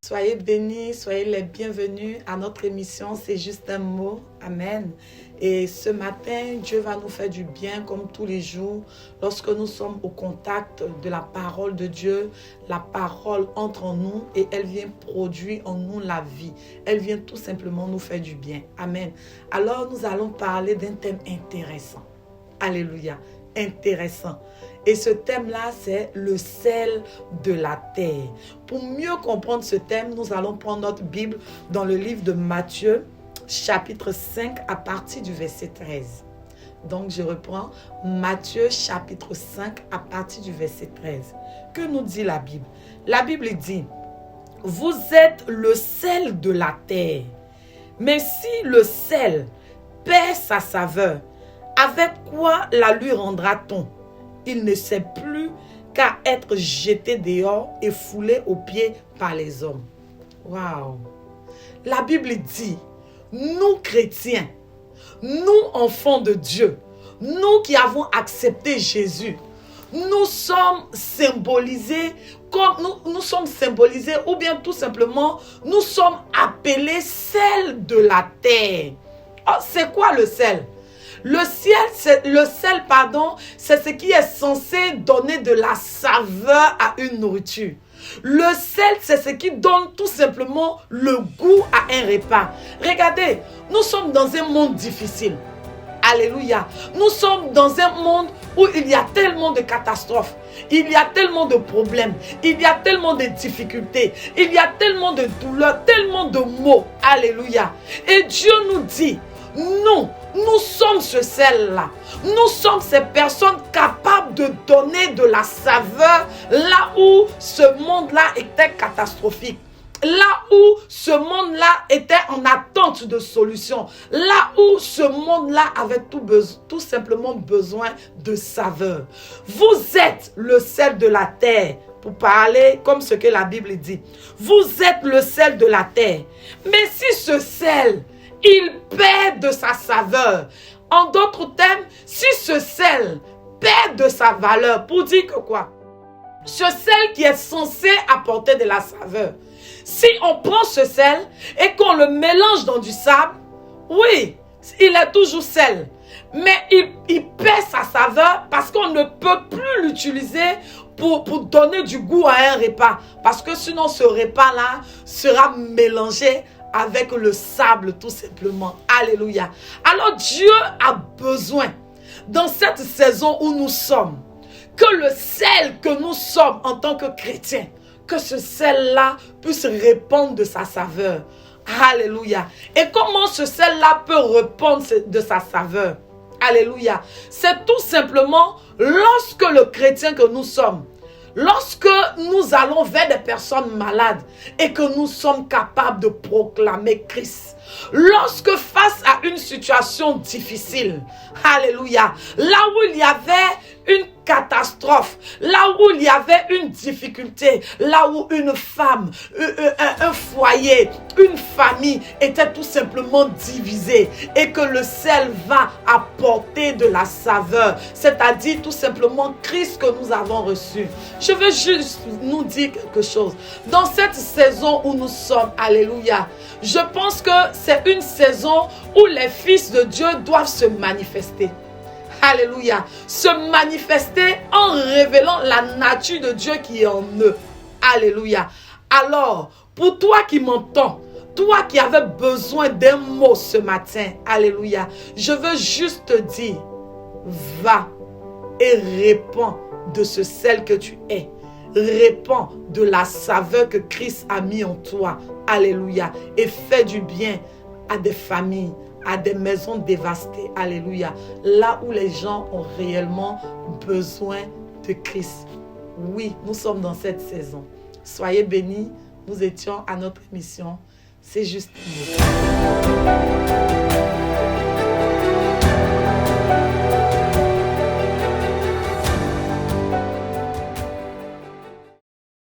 Soyez bénis, soyez les bienvenus à notre émission C'est juste un mot. Amen. Et ce matin, Dieu va nous faire du bien comme tous les jours lorsque nous sommes au contact de la parole de Dieu. La parole entre en nous et elle vient produire en nous la vie. Elle vient tout simplement nous faire du bien. Amen. Alors nous allons parler d'un thème intéressant. Alléluia. Intéressant. Et ce thème-là, c'est le sel de la terre. Pour mieux comprendre ce thème, nous allons prendre notre Bible dans le livre de Matthieu, chapitre 5, à partir du verset 13. Donc, je reprends Matthieu, chapitre 5, à partir du verset 13. Que nous dit la Bible? La Bible dit, « Vous êtes le sel de la terre. Mais si le sel perd sa saveur, avec quoi la lui rendra-t-on? Il ne sait plus qu'à être jeté dehors et foulé aux pieds par les hommes. » Waouh! La Bible dit, nous chrétiens, nous enfants de Dieu, nous qui avons accepté Jésus, nous sommes symbolisés comme nous sommes symbolisés ou bien tout simplement nous sommes appelés sel de la terre. Oh, c'est quoi le sel? Le sel, c'est ce qui est censé donner de la saveur à une nourriture. Le sel, c'est ce qui donne tout simplement le goût à un repas. Regardez, nous sommes dans un monde difficile. Alléluia. Nous sommes dans un monde où il y a tellement de catastrophes. Il y a tellement de problèmes. Il y a tellement de difficultés. Il y a tellement de douleurs, tellement de maux. Alléluia. Et Dieu nous dit, nous sommes ce sel-là. Nous sommes ces personnes capables de donner de la saveur là où ce monde-là était catastrophique. Là où ce monde-là était en attente de solutions. Là où ce monde-là avait tout simplement besoin de saveur. Vous êtes le sel de la terre. Pour parler comme ce que la Bible dit. Vous êtes le sel de la terre. Mais si ce sel, il perd de sa saveur. En d'autres termes, si ce sel perd de sa valeur, pour dire que quoi? Ce sel qui est censé apporter de la saveur. Si on prend ce sel et qu'on le mélange dans du sable, oui, il est toujours sel. Mais il perd sa saveur parce qu'on ne peut plus l'utiliser pour donner du goût à un repas. Parce que sinon ce repas-là sera mélangé avec le sable tout simplement. Alléluia. Alors Dieu a besoin, dans cette saison où nous sommes, que le sel que nous sommes en tant que chrétiens, que ce sel-là puisse répandre de sa saveur. Alléluia. Et comment ce sel-là peut répandre de sa saveur? Alléluia. C'est tout simplement lorsque le chrétien que nous sommes, lorsque nous allons vers des personnes malades et que nous sommes capables de proclamer Christ, lorsque face à une situation difficile, alléluia, là où il y avait une catastrophe, là où il y avait une difficulté, là où une femme, un foyer, une famille était tout simplement divisée et que le sel va apporter de la saveur, c'est-à-dire tout simplement Christ que nous avons reçu. Je veux juste nous dire quelque chose. Dans cette saison où nous sommes, alléluia, je pense que c'est une saison où les fils de Dieu doivent se manifester. Alléluia. Se manifester en révélant la nature de Dieu qui est en eux. Alléluia. Alors, pour toi qui m'entends, toi qui avais besoin d'un mot ce matin, alléluia, je veux juste te dire, va et répands de ce sel que tu es. Répands de la saveur que Christ a mis en toi. Alléluia. Et fais du bien à des familles, à des maisons dévastées. Alléluia. Là où les gens ont réellement besoin de Christ. Oui, nous sommes dans cette saison. Soyez bénis. Nous étions à notre émission. C'est juste un mot.